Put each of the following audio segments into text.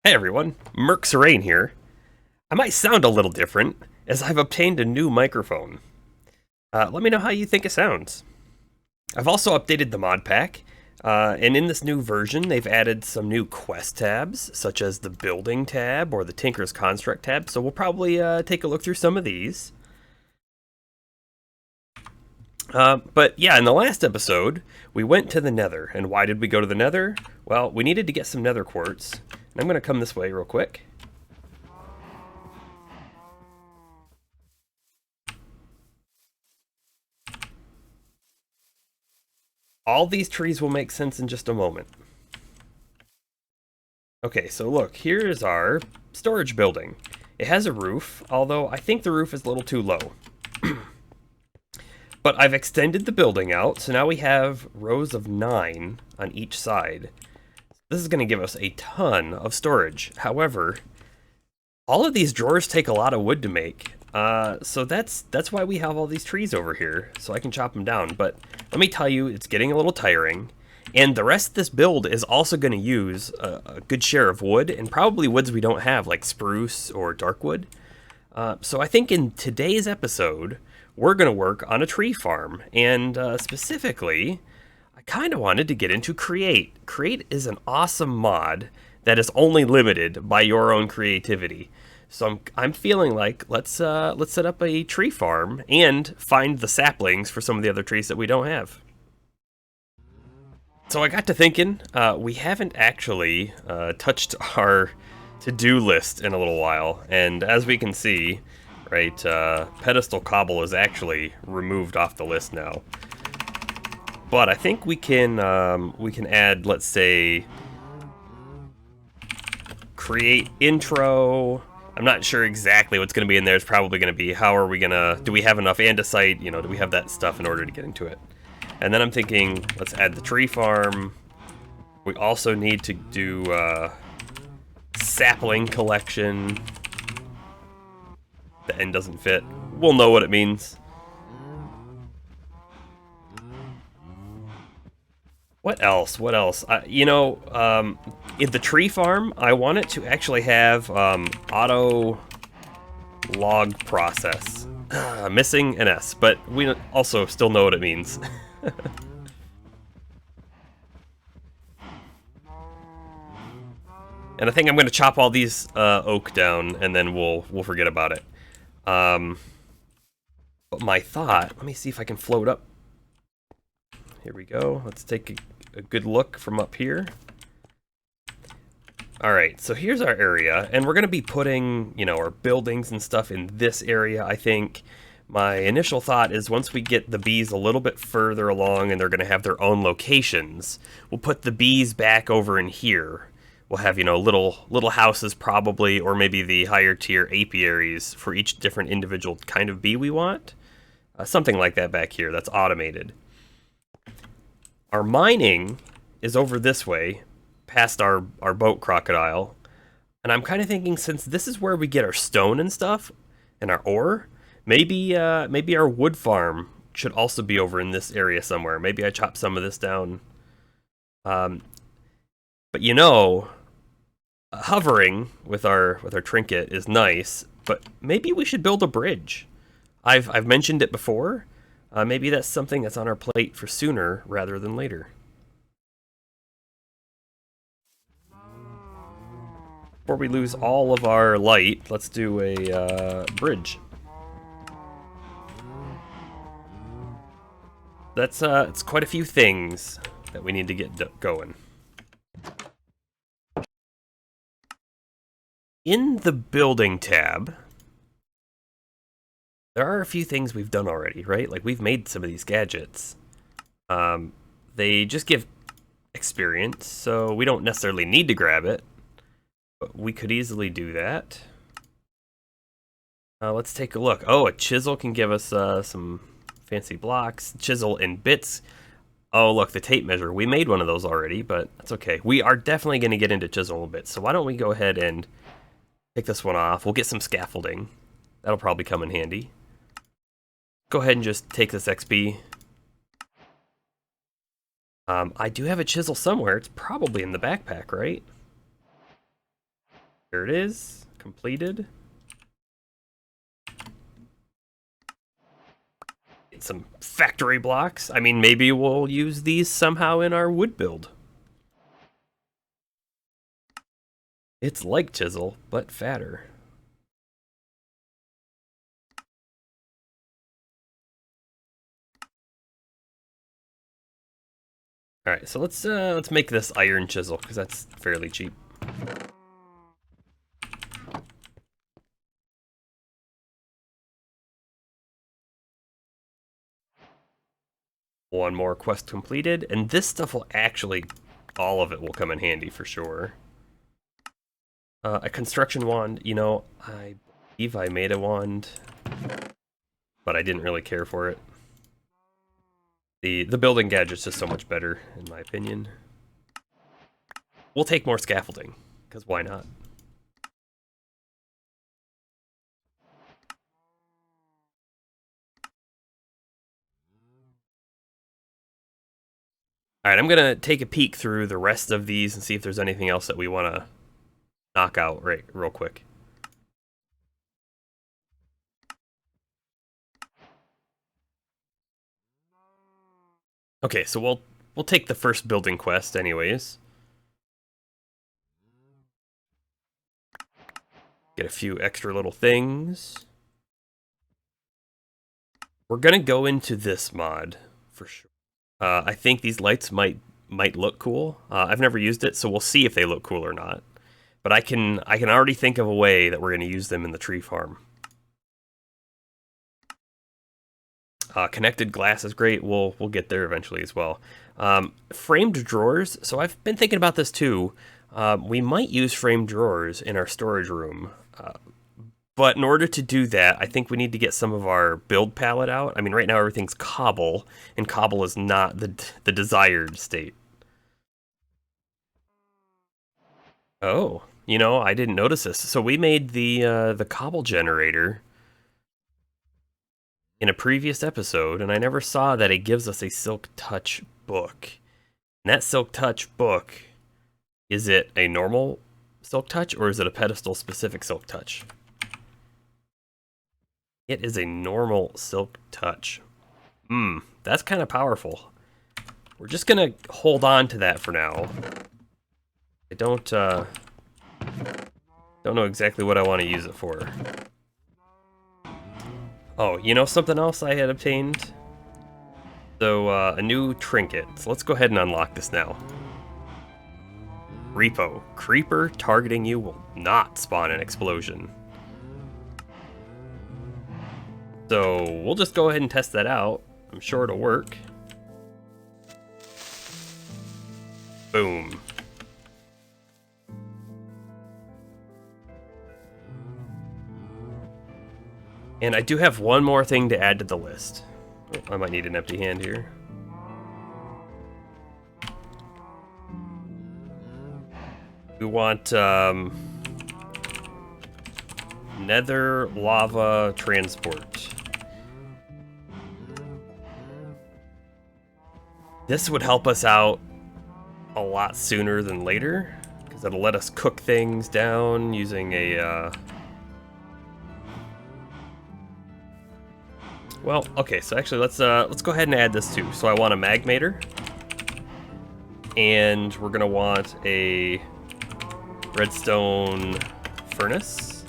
Hey everyone, Merc Serene here. I might sound a little different, as I've obtained a new microphone. Let me know how you think it sounds. I've also updated the mod pack, and in this new version, they've added some new quest tabs, such as the Building tab or the Tinker's Construct tab, so we'll probably take a look through some of these. But yeah, in the last episode, we went to the Nether, and why did we go to the Nether? Well, we needed to get some Nether quartz, and I'm going to come this way real quick. All these trees will make sense in just a moment. Okay, so look, here is our storage building. It has a roof, although I think the roof is a little too low. But I've extended the building out, so now we have rows of 9 on each side. This is going to give us a ton of storage. However, all of these drawers take a lot of wood to make. So that's why we have all these trees over here, so I can chop them down. But let me tell you, it's getting a little tiring. And the rest of this build is also going to use a good share of wood, and probably woods we don't have, like spruce or darkwood. So I think in today's episode, we're going to work on a tree farm. And specifically, I kind of wanted to get into Create. Create is an awesome mod that is only limited by your own creativity. So I'm feeling like let's set up a tree farm and find the saplings for some of the other trees that we don't have. So I got to thinking, we haven't actually touched our to-do list in a little while, and as we can see, right, pedestal cobble is actually removed off the list now. But I think we can add, let's say, create intro. I'm not sure exactly what's going to be in there. It's probably going to be how are we going to, do we have enough andesite, do we have that stuff in order to get into it? And then I'm thinking, let's add the tree farm. We also need to do sapling collection. The N doesn't fit. We'll know what it means. What else? What else? In the tree farm, I want it to actually have auto log process. Missing an S, but we also still know what it means. And I think I'm going to chop all these oak down, and then we'll forget about it. But my thought, let me see if I can float up. Here we go. Let's take a good look from up here. Alright, so here's our area, and we're going to be putting, our buildings and stuff in this area, I think. My initial thought is once we get the bees a little bit further along and they're going to have their own locations, we'll put the bees back over in here. We'll have, little houses probably, or maybe the higher tier apiaries for each different individual kind of bee we want. Something like that back here that's automated. Our mining is over this way, past our boat crocodile. And I'm kind of thinking, since this is where we get our stone and stuff, and our ore, maybe our wood farm should also be over in this area somewhere. Maybe I chop some of this down. But hovering with our trinket is nice, but maybe we should build a bridge. I've mentioned it before. Maybe that's something that's on our plate for sooner rather than later. Before we lose all of our light, let's do a bridge. That's it's quite a few things that we need to get going. In the building tab, there are a few things we've done already, right? Like we've made some of these gadgets. They just give experience, so we don't necessarily need to grab it, but we could easily do that. Let's take a look. Oh, a chisel can give us some fancy blocks. Chisel in bits. Oh, look, the tape measure. We made one of those already, but that's okay. We are definitely going to get into chisel a bit, so why don't we go ahead and take this one off. We'll get some scaffolding. That'll probably come in handy. Go ahead and just take this XP. I do have a chisel somewhere. It's probably in the backpack, right? There it is, completed. Get some factory blocks. I mean, maybe we'll use these somehow in our wood build. It's like chisel, but fatter. All right, so let's make this iron chisel because that's fairly cheap. One more quest completed, and this stuff will actually, all of it will come in handy for sure. A construction wand, you know, I believe I made a wand, but I didn't really care for it. The building gadget's just so much better, in my opinion. We'll take more scaffolding, because why not? Alright, I'm gonna take a peek through the rest of these and see if there's anything else that we want to knock out real quick. Okay, so we'll take the first building quest anyways. Get a few extra little things. We're gonna go into this mod for sure. I think these lights might look cool. I've never used it, so we'll see if they look cool or not. But I can already think of a way that we're gonna use them in the tree farm. Connected glass is great. We'll get there eventually as well. Framed drawers. So I've been thinking about this too. We might use framed drawers in our storage room. But in order to do that, I think we need to get some of our build palette out. I mean, right now everything's cobble, and cobble is not the desired state. Oh, you know, I didn't notice this. So we made the cobble generator in a previous episode, and I never saw that it gives us a Silk Touch book. And that Silk Touch book, is it a normal Silk Touch, or is it a pedestal-specific Silk Touch? It is a normal Silk Touch. That's kind of powerful. We're just gonna hold on to that for now. I don't know exactly what I want to use it for. Oh, you know something else I had obtained? So, a new trinket. So let's go ahead and unlock this now. Repo. Creeper targeting you will not spawn an explosion. So, we'll just go ahead and test that out. I'm sure it'll work. Boom. And I do have one more thing to add to the list. Oh, I might need an empty hand here. We want nether lava transport. This would help us out a lot sooner than later, because it'll let us cook things down using a well, okay, so actually let's go ahead and add this too. So I want a magmator, and we're gonna want a redstone furnace.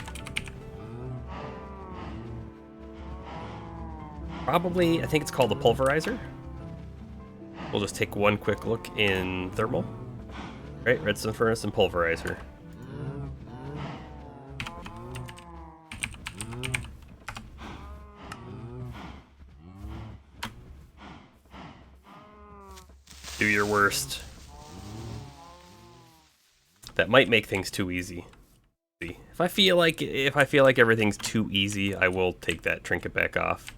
Probably, I think it's called a pulverizer. We'll just take one quick look in thermal. Right, redstone furnace and pulverizer. Do your worst. That might make things too easy. If I feel like everything's too easy, I will take that trinket back off.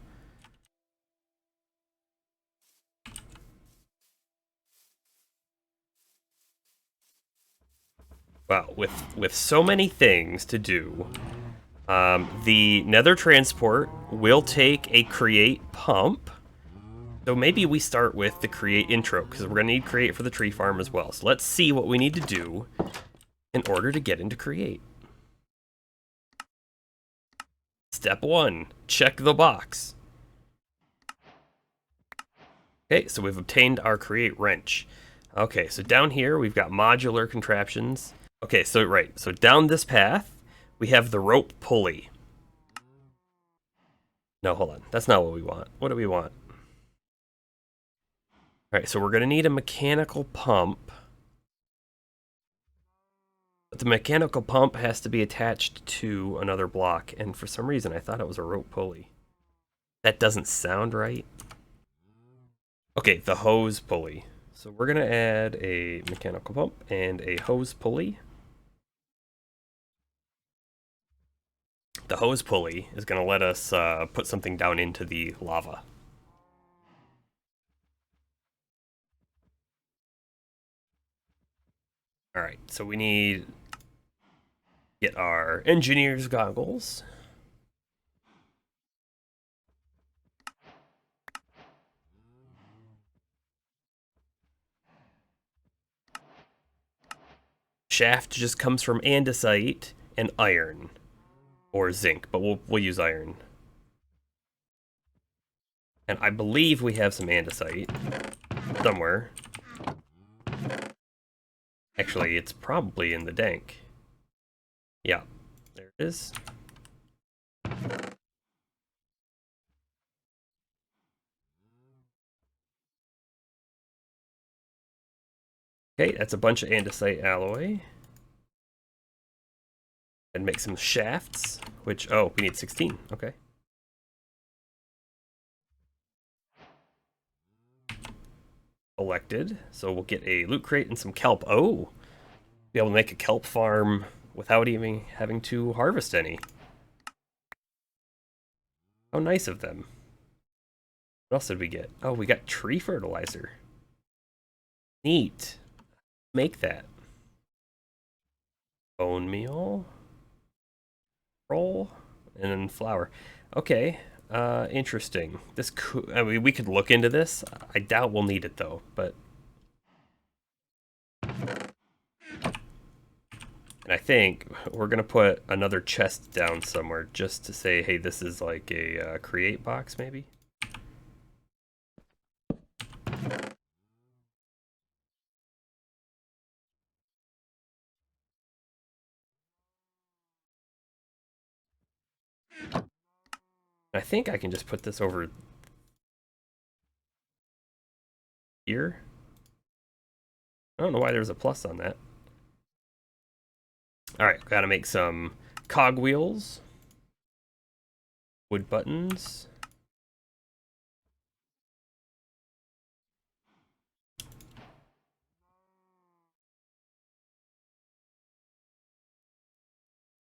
Wow, with so many things to do, the nether transport will take a create pump. So maybe we start with the create intro, because we're going to need create for the tree farm as well. So let's see what we need to do in order to get into create. Step 1, check the box. Okay, so we've obtained our create wrench. Okay, so down here we've got modular contraptions. Okay, so right, so down this path we have the rope pulley. No, hold on, that's not what we want. What do we want? Alright, so we're gonna need a mechanical pump. But the mechanical pump has to be attached to another block, and for some reason I thought it was a rope pulley. That doesn't sound right. Okay, the hose pulley. So we're gonna add a mechanical pump and a hose pulley. The hose pulley is gonna let us put something down into the lava. Alright, so we need to get our engineer's goggles. Shaft just comes from andesite and iron. Or zinc, but we'll use iron. And I believe we have some andesite somewhere. Actually, it's probably in the dank. Yeah, there it is. Okay, that's a bunch of andesite alloy. And make some shafts, which, oh, we need 16, okay. Elected, so we'll get a loot crate and some kelp. Oh, be able to make a kelp farm without even having to harvest any. How nice of them. What else did we get? Oh, we got tree fertilizer. Neat. Make that. Bone meal. Roll. And then flour. Okay. Interesting. This could, I mean, we could look into this. I doubt we'll need it though, but. And I think we're gonna put another chest down somewhere just to say, hey, this is like a create box, maybe. I think I can just put this over here. I don't know why there's a plus on that. Alright, gotta make some cogwheels. Wood buttons.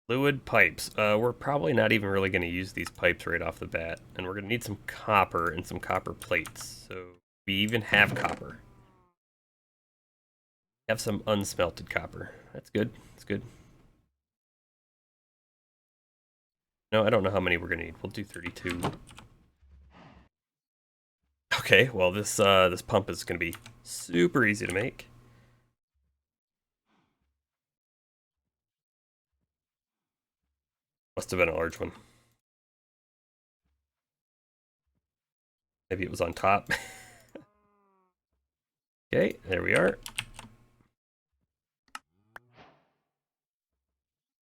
Fluid pipes. We're probably not even really going to use these pipes right off the bat. And we're going to need some copper and some copper plates. So we even have copper. We have some unsmelted copper. That's good. That's good. No, I don't know how many we're going to need. We'll do 32. Okay, well this pump is going to be super easy to make. Must have been a large one. Maybe it was on top. Okay, there we are.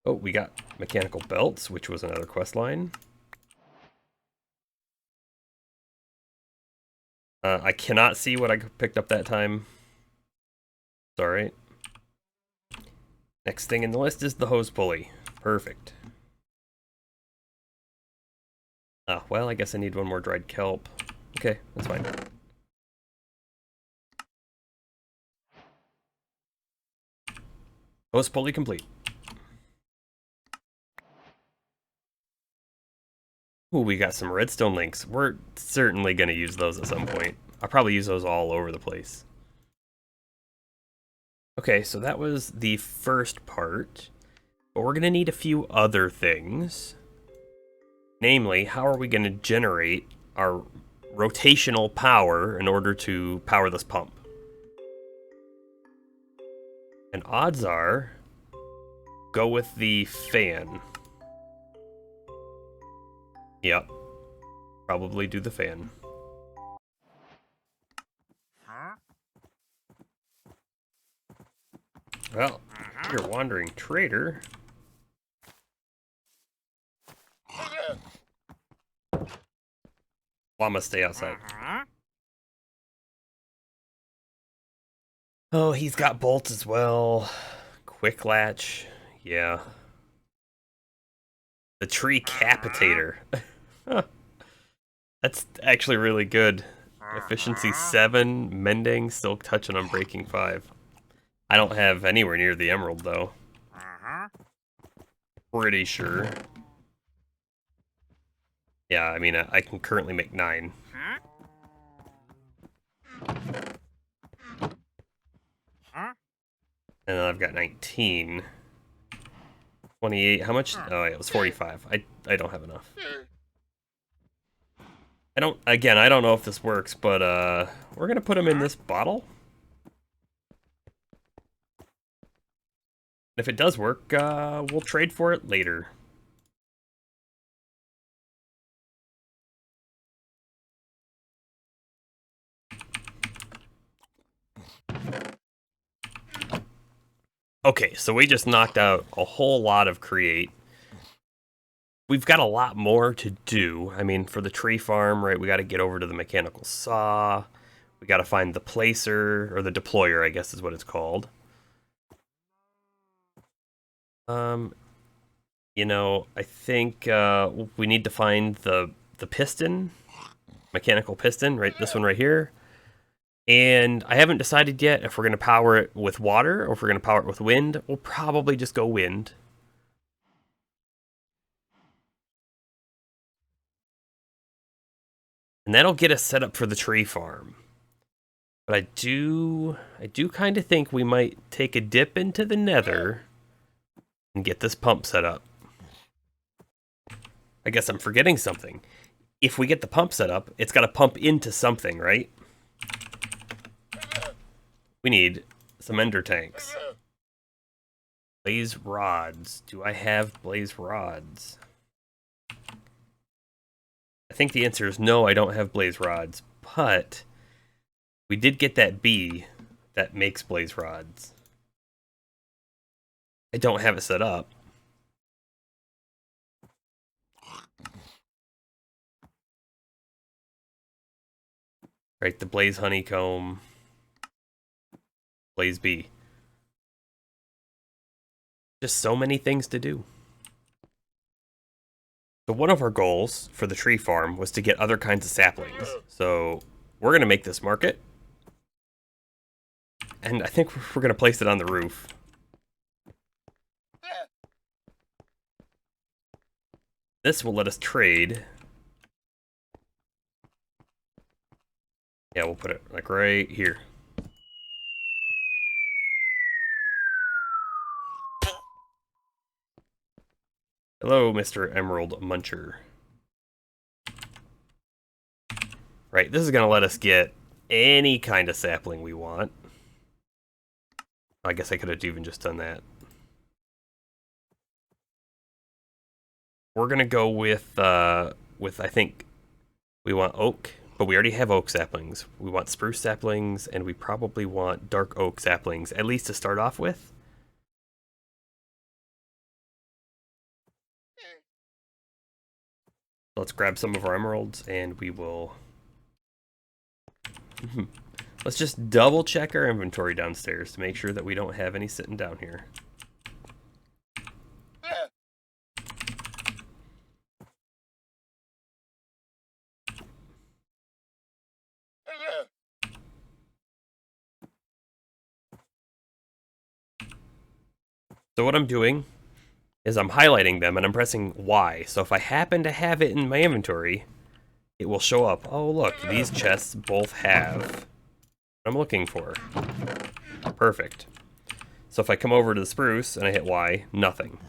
Oh, we got mechanical belts, which was another quest line. I cannot see what I picked up that time. Sorry. Next thing in the list is the hose pulley. Perfect. Ah, well, I guess I need one more dried kelp. Okay, that's fine. Hose pulley complete. Ooh, we got some redstone links. We're certainly going to use those at some point. I'll probably use those all over the place. Okay, so that was the first part. But we're going to need a few other things. Namely, how are we going to generate our rotational power in order to power this pump? And odds are, go with the fan. Yep. Probably do the fan. Well, you're wandering trader. Llama, stay outside. Oh, he's got bolts as well. Quick latch. Yeah. The tree capitator. That's actually really good. Efficiency 7, mending, silk touch, and unbreaking 5. I don't have anywhere near the emerald though. Pretty sure. Yeah, I mean, I can currently make 9. And then I've got 19. 28, how much? Oh, yeah, it was 45. I don't have enough. I don't know if this works, but we're gonna put them in this bottle. If it does work, we'll trade for it later. Okay, so we just knocked out a whole lot of create. We've got a lot more to do. I mean, for the tree farm, right, we got to get over to the mechanical saw. We got to find the placer, or the deployer, I guess is what it's called. You know, I think we need to find the piston, mechanical piston, right, this one right here. And I haven't decided yet if we're going to power it with water or if we're going to power it with wind. We'll probably just go wind. And that'll get us set up for the tree farm. But I do kind of think we might take a dip into the nether and get this pump set up. I guess I'm forgetting something. If we get the pump set up, it's got to pump into something, right? We need some ender tanks. Blaze rods. Do I have blaze rods? I think the answer is no, I don't have blaze rods, but we did get that bee that makes blaze rods. I don't have it set up. Right, the blaze honeycomb. Blaze bee. Just so many things to do. So one of our goals for the tree farm was to get other kinds of saplings. So we're going to make this market. And I think we're going to place it on the roof. This will let us trade. Yeah, we'll put it like right here. Hello, Mr. Emerald Muncher. Right, this is going to let us get any kind of sapling we want. I guess I could have even just done that. We're going to go with I think we want oak, but we already have oak saplings. We want spruce saplings, and we probably want dark oak saplings, at least to start off with. Let's grab some of our emeralds, and we will... Let's just double check our inventory downstairs to make sure that we don't have any sitting down here. So what I'm doing is I'm highlighting them and I'm pressing Y. So if I happen to have it in my inventory, it will show up. Oh, look, these chests both have what I'm looking for. Perfect. So if I come over to the spruce and I hit Y, nothing.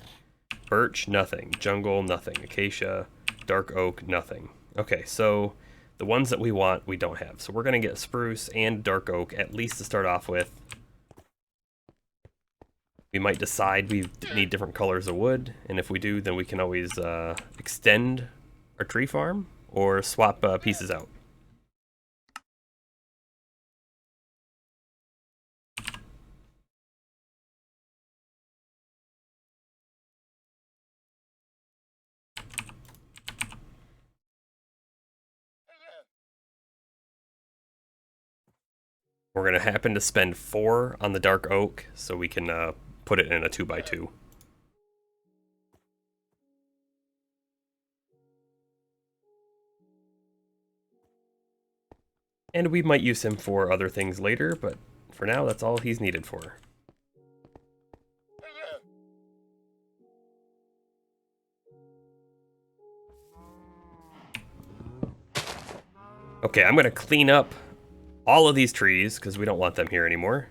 Birch, nothing. Jungle, nothing. Acacia, dark oak, nothing. Okay, so the ones that we want, we don't have. So we're going to get spruce and dark oak, at least to start off with. We might decide we need different colors of wood, and if we do, then we can always extend our tree farm or swap pieces out? We're going to happen to spend 4 on the dark oak so we can put it in a 2x2. And we might use him for other things later, but for now, that's all he's needed for. Okay, I'm going to clean up all of these trees because we don't want them here anymore.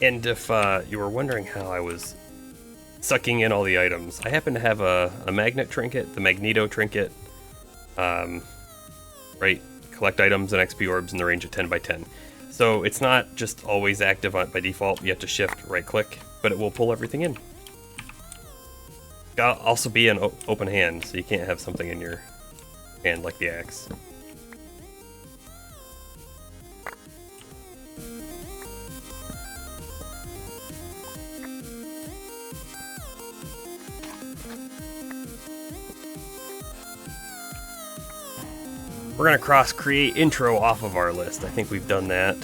And if you were wondering how I was sucking in all the items, I happen to have a magnet trinket, the Magneto trinket. Right, collect items and XP orbs in the range of 10 by 10. So it's not just always active by default, you have to shift right click, but it will pull everything in. Got also be an open hand, so you can't have something in your hand like the axe. We're gonna cross create intro off of our list. I think we've done that.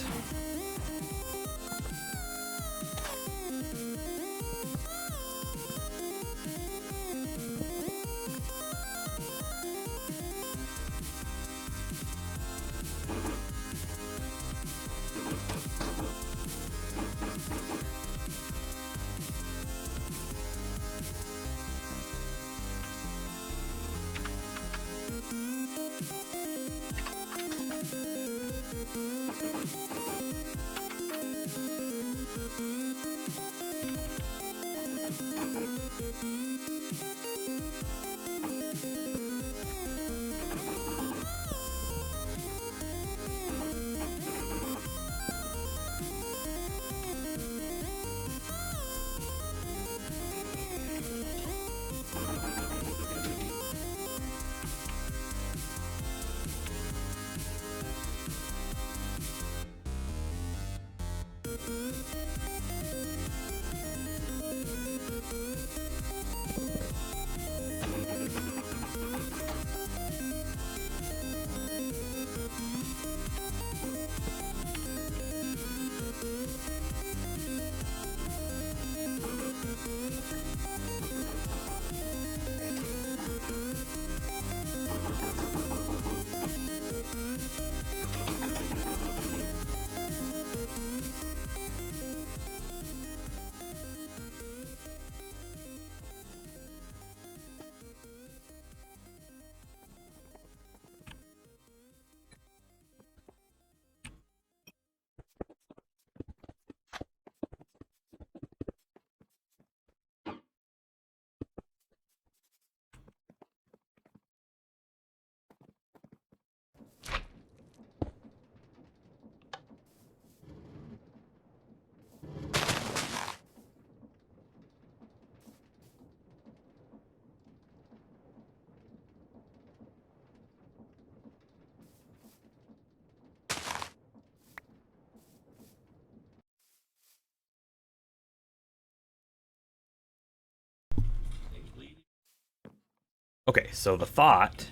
Okay, so the thought,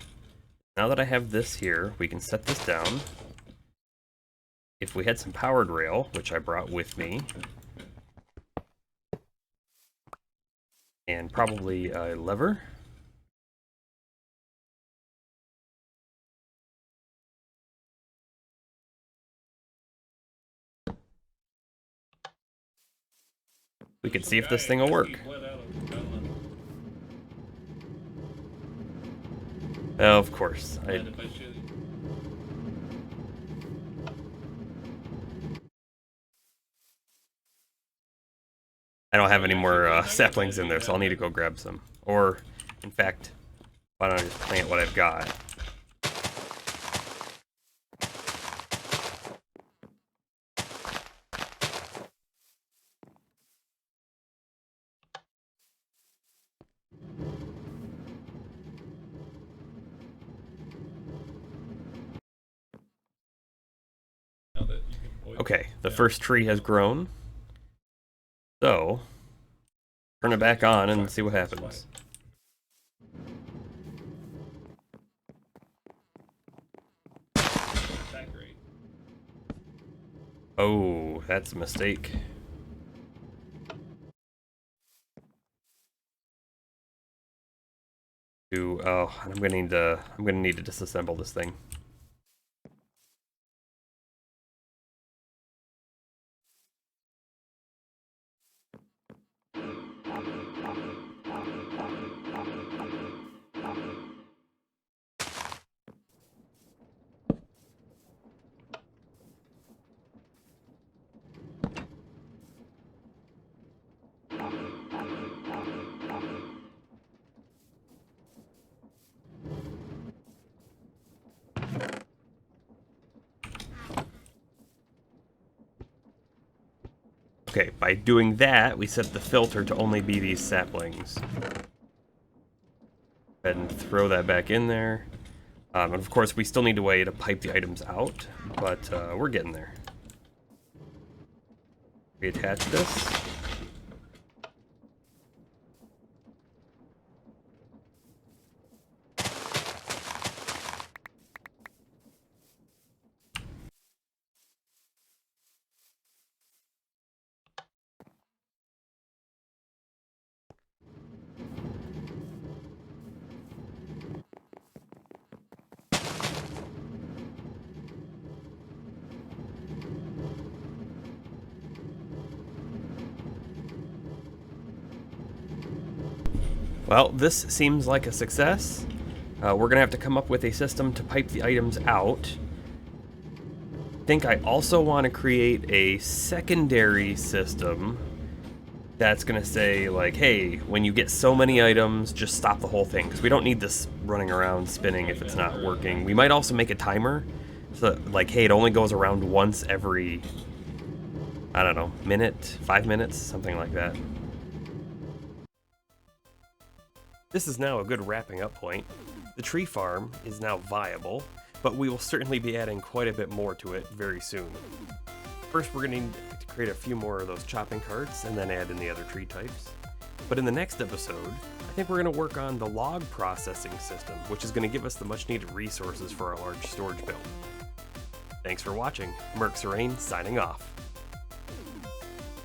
now that I have this here, we can set this down. If we had some powered rail, which I brought with me, and probably a lever. We could see if this thing will work. Oh, of course. I don't have any more saplings in there, so I'll need to go grab some. Or, in fact, why don't I just plant what I've got? Okay, the first tree has grown. So, turn it back on and see what happens. Oh, that's a mistake. Oh, I'm gonna need to disassemble this thing. Okay, by doing that, we set the filter to only be these saplings. Go ahead and throw that back in there. And of course, we still need a way to pipe the items out, but we're getting there. Reattach this. Well, this seems like a success. We're gonna have to come up with a system to pipe the items out. I think I also want to create a secondary system that's gonna say, like, hey, when you get so many items, just stop the whole thing, because we don't need this running around spinning if it's not working. We might also make a timer, so that, like, hey, it only goes around once every, I don't know, minute, 5 minutes, something like that. This is now a good wrapping up point. The tree farm is now viable, but we will certainly be adding quite a bit more to it very soon. First, we're going to need to create a few more of those chopping carts and then add in the other tree types. But in the next episode, I think we're going to work on the log processing system, which is going to give us the much needed resources for our large storage build. Thanks for watching. Merc Serene signing off.